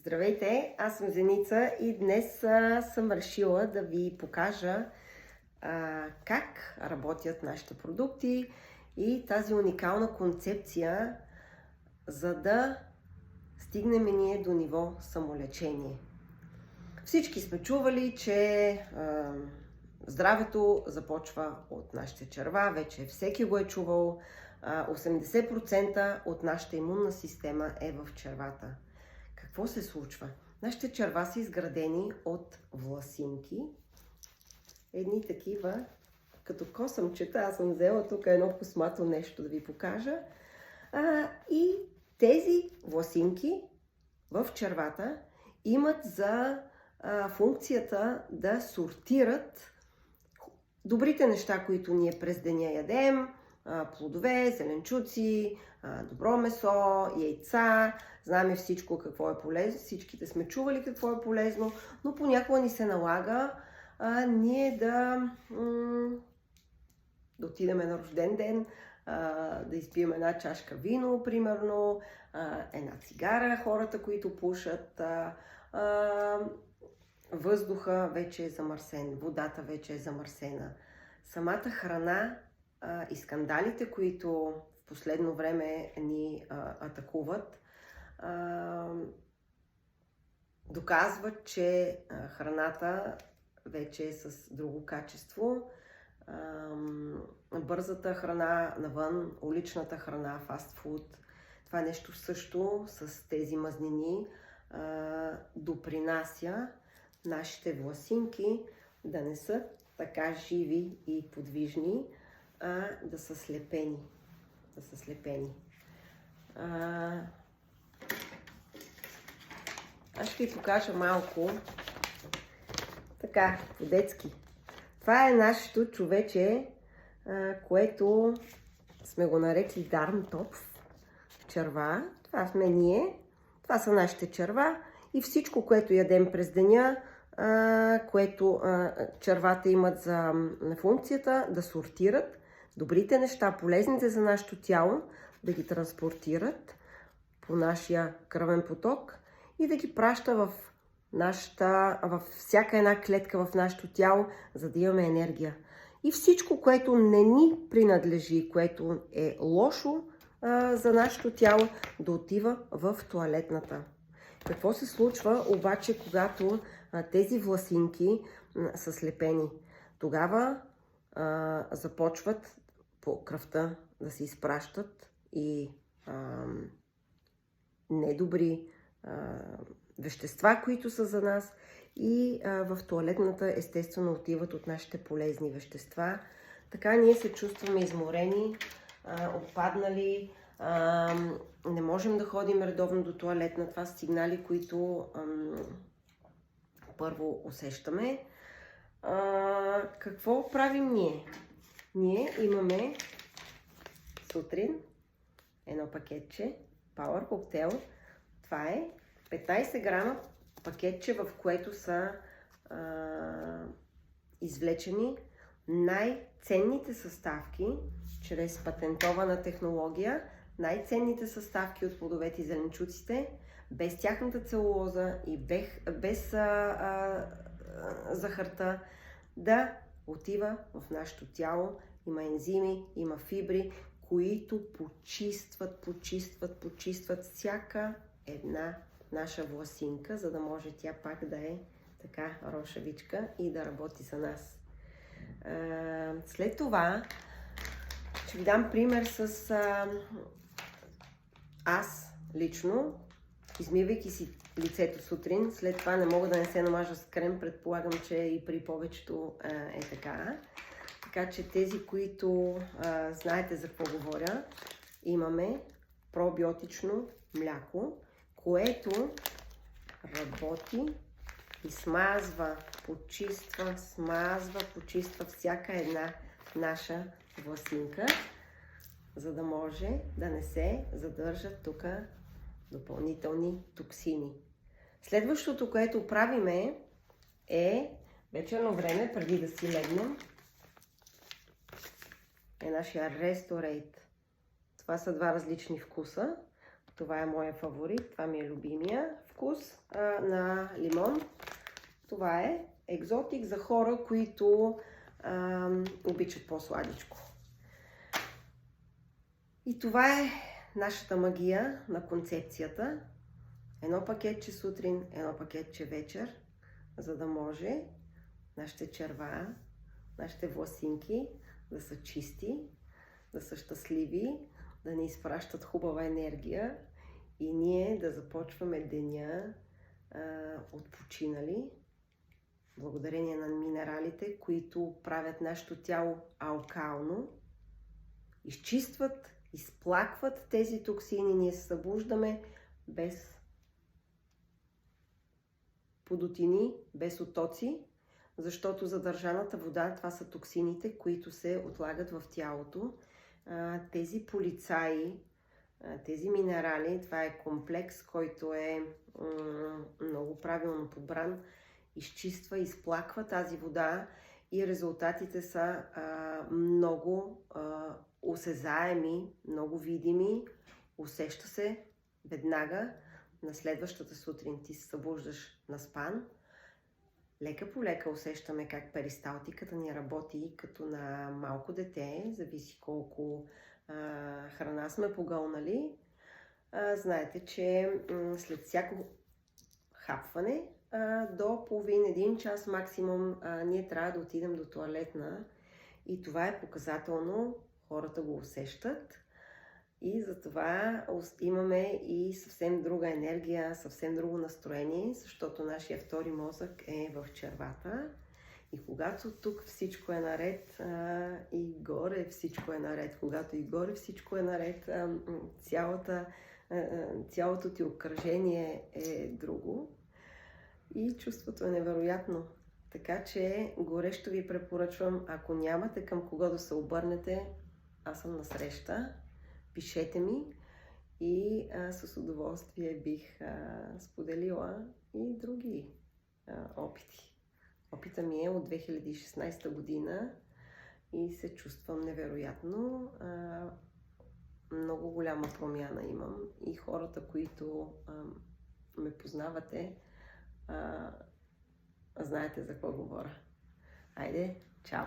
Здравейте, аз съм Зеница и днес съм решила да ви покажа как работят нашите продукти и тази уникална концепция, за да стигнем ние до ниво самолечение. Всички сме чували, че здравето започва от нашите черва, вече всеки го е чувал. 80% от нашата имунна система е в червата. Какво се случва? Нашите черва са изградени от власинки. Едни такива, като косъмчета, аз съм взела тук едно космато нещо да ви покажа. И тези власинки в червата имат за функцията да сортират добрите неща, които ние през деня ядем, плодове, зеленчуци, добро месо, яйца. Знаем всичко какво е полезно, всичките сме чували какво е полезно, но понякога ни се налага ние да отидем на рожден ден, да изпием една чашка вино, примерно, една цигара, хората, които пушат, въздуха вече е замърсен, водата вече е замърсена. Самата храна и скандалите, които в последно време ни атакуват, доказват, че храната вече е с друго качество. Бързата храна навън, уличната храна, фастфуд, това нещо също с тези мазнини допринася нашите власинки да не са така живи и подвижни, да са слепени. Аз ще ви покажа малко така, по-детски. Това е нашето човече, което сме го нарекли Дармтопф, черва. Това сме ние, това са нашите черва и всичко, което ядем през деня, което червата имат за функцията да сортират добрите неща, полезните за нашето тяло, да ги транспортират по нашия кръвен поток и да ги праща във всяка една клетка в нашето тяло, за да имаме енергия. И всичко, което не ни принадлежи, което е лошо за нашето тяло, да отива в тоалетната. Какво се случва обаче, когато тези власинки са слепени? Тогава започват по кръвта да се изпращат и недобри вещества, които са за нас, и в тоалетната естествено отиват от нашите полезни вещества. Така ние се чувстваме изморени, отпаднали, не можем да ходим редовно до тоалетна. Това са сигнали, които първо усещаме. Какво правим ние? Ние имаме сутрин едно пакетче Power Cocktail. Това е 15 грама пакетче, в което са извлечени най-ценните съставки чрез патентована технология, най-ценните съставки от плодовете и зеленчуците, без тяхната целулоза и без захарта, да отива в нашето тяло. Има ензими, има фибри, които почистват всяка една наша власинка, за да може тя пак да е така рошавичка и да работи за нас. След това ще ви дам пример с аз лично, измивайки си лицето сутрин. След това не мога да не се намажа с крем, предполагам, че и при повечето е така. Така че тези, които знаете за какво говоря, имаме пробиотично мляко, което работи и смазва, почиства всяка една наша власинка, за да може да не се задържат тук допълнителни токсини. Следващото, което правиме, е вечерно време, преди да си легнем, е нашия Restorate. Това са два различни вкуса. Това е моя фаворит, това ми е любимия вкус на лимон. Това е екзотик за хора, които обичат по-сладичко. И това е нашата магия на концепцията. Едно пакетче сутрин, едно пакетче вечер, за да може нашите черва, нашите власинки да са чисти, да са щастливи, да ни изпращат хубава енергия и ние да започваме деня отпочинали, благодарение на минералите, които правят нашето тяло алкално, изчистват, изплакват тези токсини, ние се събуждаме без подотини, без оттоци, защото задържаната вода, това са токсините, които се отлагат в тялото. Тези полицаи, тези минерали, това е комплекс, който е много правилно подбран, изчиства, изплаква тази вода и резултатите са много осезаеми, много видими, усеща се веднага. На следващата сутрин ти се събуждаш наспан. Лека по лека усещаме как перисталтиката ни работи като на малко дете, зависи колко храна сме погълнали. Знаете, че след всяко хапване до половин-един час максимум ние трябва да отидем до тоалетна и това е показателно, хората го усещат. И затова имаме и съвсем друга енергия, съвсем друго настроение, защото нашия втори мозък е в червата. И когато тук всичко е наред, и горе всичко е наред, когато и горе всичко е наред, цялото ти обкръжение е друго. И чувството е невероятно. Така че горещо ви препоръчвам, ако нямате към кого да се обърнете, аз съм насреща. Пишете ми и с удоволствие бих споделила и други опити. Опита ми е от 2016 година и се чувствам невероятно. Много голяма промяна имам и хората, които ме познавате, знаете за какво говоря. Айде, чао!